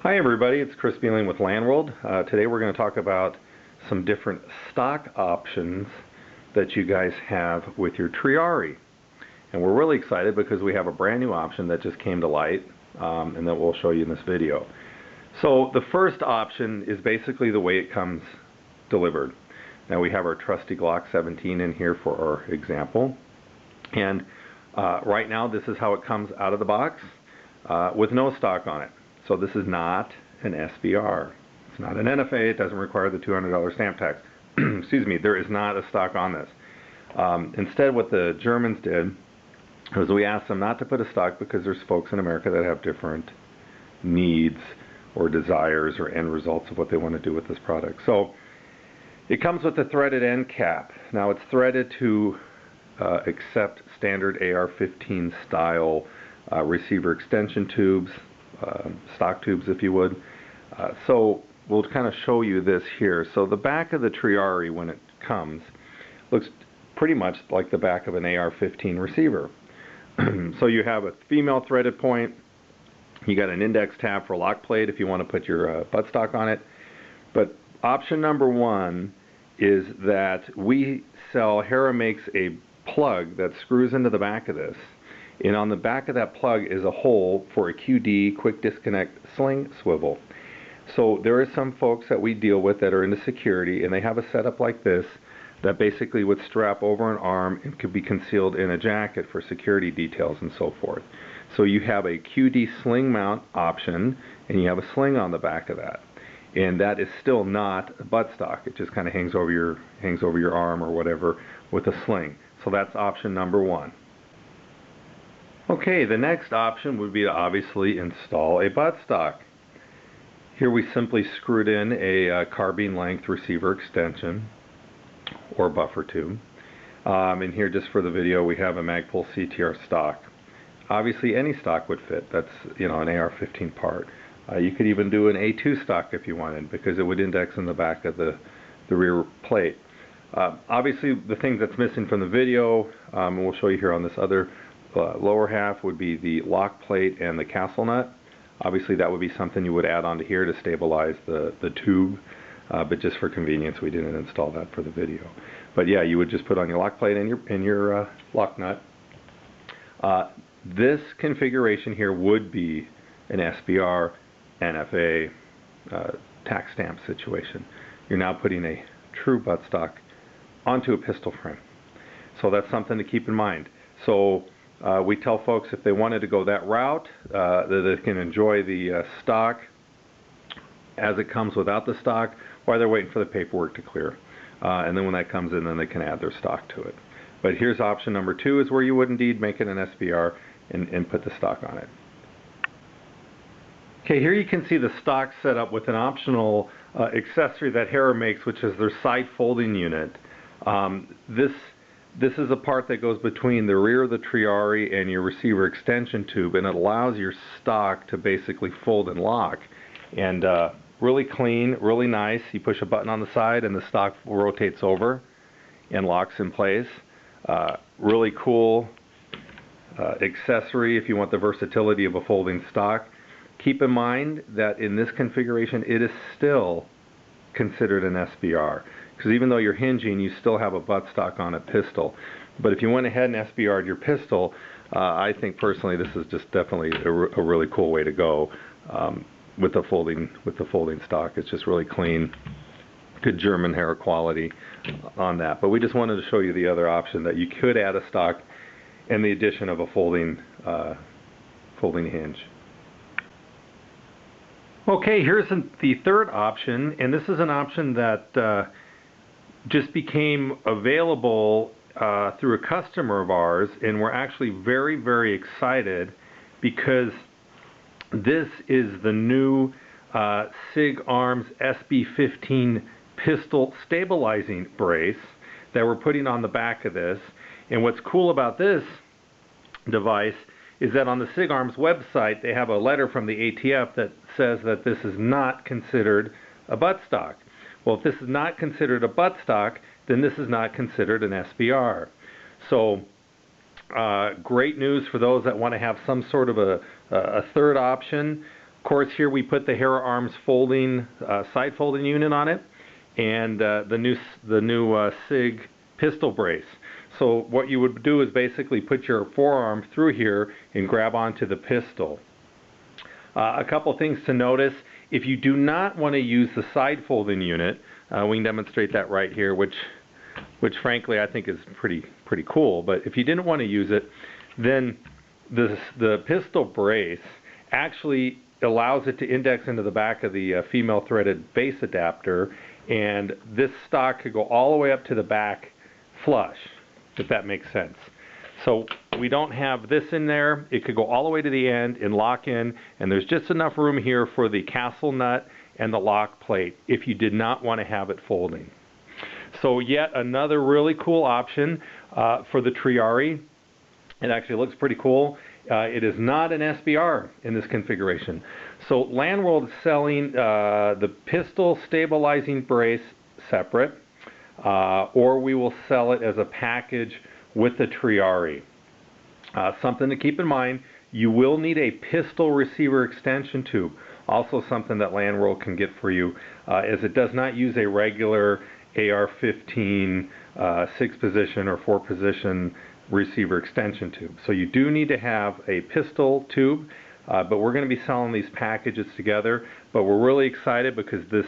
Hi everybody, it's Chris Beeling with LAN World. Today we're going to talk about some different stock options that you guys have with your Triarii. And we're really excited because we have a brand new option that just came to light and that we'll show you in this video. So the first option is basically the way it comes delivered. Now we have our trusty Glock 17 in here for our example. And right now this is how it comes out of the box with no stock on it. So this is not an SBR. It's not an NFA. It doesn't require the $200 stamp tax. Excuse me, there is not a stock on this. Instead, what the Germans did was we asked them not to put a stock because there's folks in America that have different needs or desires or end results of what they want to do with this product. So it comes with a threaded end cap. Now it's threaded to accept standard AR-15 style receiver extension tubes, stock tubes if you would. So we'll kind of show you this here. So the back of the Triarii when it comes looks pretty much like the back of an AR-15 receiver. So you have a female threaded point, you got an index tab for lock plate if you want to put your buttstock on it. But option number one is that HERA makes a plug that screws into the back of this. And on the back of that plug is a hole for a QD, quick disconnect sling swivel. So there are some folks that we deal with that are into security, and they have a setup like this that basically would strap over an arm and could be concealed in a jacket for security details and so forth. So you have a QD sling mount option, and you have a sling on the back of that. And that is still not a buttstock. It just kind of hangs over your arm or whatever with a sling. So that's option number one. Okay, the next option would be to obviously install a buttstock. Here we simply screwed in a carbine length receiver extension or buffer tube. And here just for the video we have a Magpul CTR stock. Obviously any stock would fit. That's an AR-15 part. You could even do an A2 stock if you wanted because it would index in the back of the rear plate. Obviously the thing that's missing from the video, and we'll show you here on this other lower half, would be the lock plate and the castle nut. Obviously that would be something you would add onto here to stabilize the tube, but just for convenience we didn't install that for the video. But yeah, you would just put on your lock plate and your lock nut. This configuration here would be an SBR, NFA, tax stamp situation. You're now putting a true buttstock onto a pistol frame. So that's something to keep in mind. So we tell folks if they wanted to go that route, that they can enjoy the stock as it comes without the stock while they're waiting for the paperwork to clear. And then when that comes in, then they can add their stock to it. But here's option number two, is where you would indeed make it an SBR and put the stock on it. Okay, here you can see the stock set up with an optional accessory that HERA makes, which is their side folding unit. This is a part that goes between the rear of the Triarii and your receiver extension tube, and it allows your stock to basically fold and lock. And really clean, really nice. You push a button on the side and the stock rotates over and locks in place. Really cool accessory if you want the versatility of a folding stock. Keep in mind that in this configuration it is still considered an SBR. Because even though you're hinging, you still have a buttstock on a pistol. But if you went ahead and SBR'd your pistol, I think personally this is just definitely a really cool way to go with the folding stock. It's just really clean, good German HERA quality on that. But we just wanted to show you the other option that you could add a stock and the addition of a folding hinge. Okay, here's the third option, and this is an option that just became available through a customer of ours, and we're actually very, very excited because this is the new SIG Arms SB15 pistol stabilizing brace that we're putting on the back of this. And what's cool about this device is that on the SIG Arms website they have a letter from the ATF that says that this is not considered a buttstock. Well, if this is not considered a buttstock, then this is not considered an SBR. So great news for those that want to have some sort of a third option. Of course, here we put the HERA arms folding, side folding unit on it, and the new SIG pistol brace. So what you would do is basically put your forearm through here and grab onto the pistol. A couple things to notice: if you do not want to use the side folding unit, we can demonstrate that right here, which frankly I think is pretty cool. But if you didn't want to use it, then the pistol brace actually allows it to index into the back of the female threaded base adapter, and this stock could go all the way up to the back flush, if that makes sense. So we don't have this in there. It could go all the way to the end and lock in, and there's just enough room here for the castle nut and the lock plate if you did not want to have it folding. So yet another really cool option for the Triarii. It actually looks pretty cool. It is not an SBR in this configuration. So LAN World is selling the pistol stabilizing brace separate, or we will sell it as a package with the Triarii. Something to keep in mind: you will need a pistol receiver extension tube. Also something that LAN World can get for you, as it does not use a regular AR-15 6-position or 4-position receiver extension tube. So you do need to have a pistol tube, but we're going to be selling these packages together. But we're really excited because this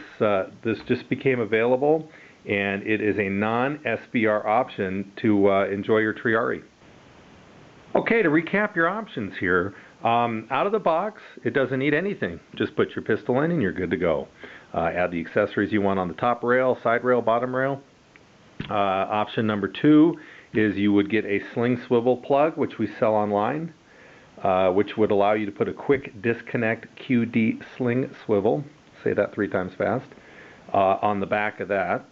just became available, and it is a non-SBR option to enjoy your Triarii. Okay, to recap your options here, out of the box, it doesn't need anything. Just put your pistol in and you're good to go. Add the accessories you want on the top rail, side rail, bottom rail. Option number 2 is you would get a sling swivel plug, which we sell online, which would allow you to put a quick disconnect QD sling swivel, say that 3 times fast, on the back of that,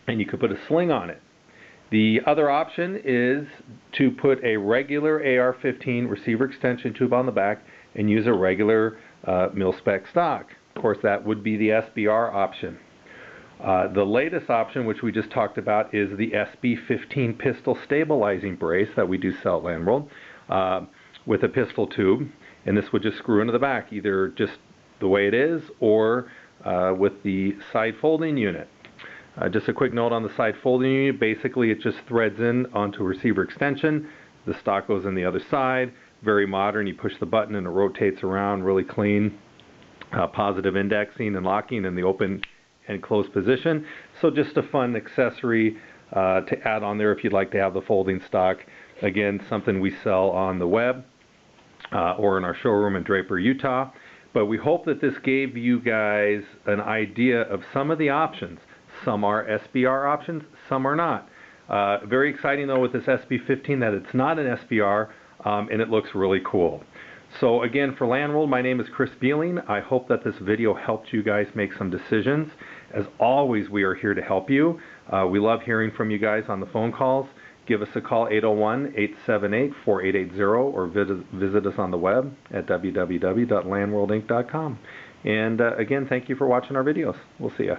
and you could put a sling on it. The other option is to put a regular AR-15 receiver extension tube on the back and use a regular mil-spec stock. Of course, that would be the SBR option. The latest option, which we just talked about, is the SB15 pistol stabilizing brace that we do sell at LAN World, with a pistol tube, and this would just screw into the back, either just the way it is or with the side folding unit. Just a quick note on the side folding unit: basically it just threads in onto a receiver extension, the stock goes in the other side. Very modern. You push the button and it rotates around, really clean. Positive indexing and locking in the open and closed position. So just a fun accessory to add on there if you'd like to have the folding stock. Again, something we sell on the web or in our showroom in Draper, Utah. But we hope that this gave you guys an idea of some of the options. Some are SBR options, some are not. Very exciting though with this SB15 that it's not an SBR, and it looks really cool. So again, for LAN World, my name is Chris Beeling. I hope that this video helped you guys make some decisions. As always, we are here to help you. We love hearing from you guys on the phone calls. Give us a call, 801-878-4880, or visit us on the web at www.lanworldinc.com. And again, thank you for watching our videos. We'll see ya.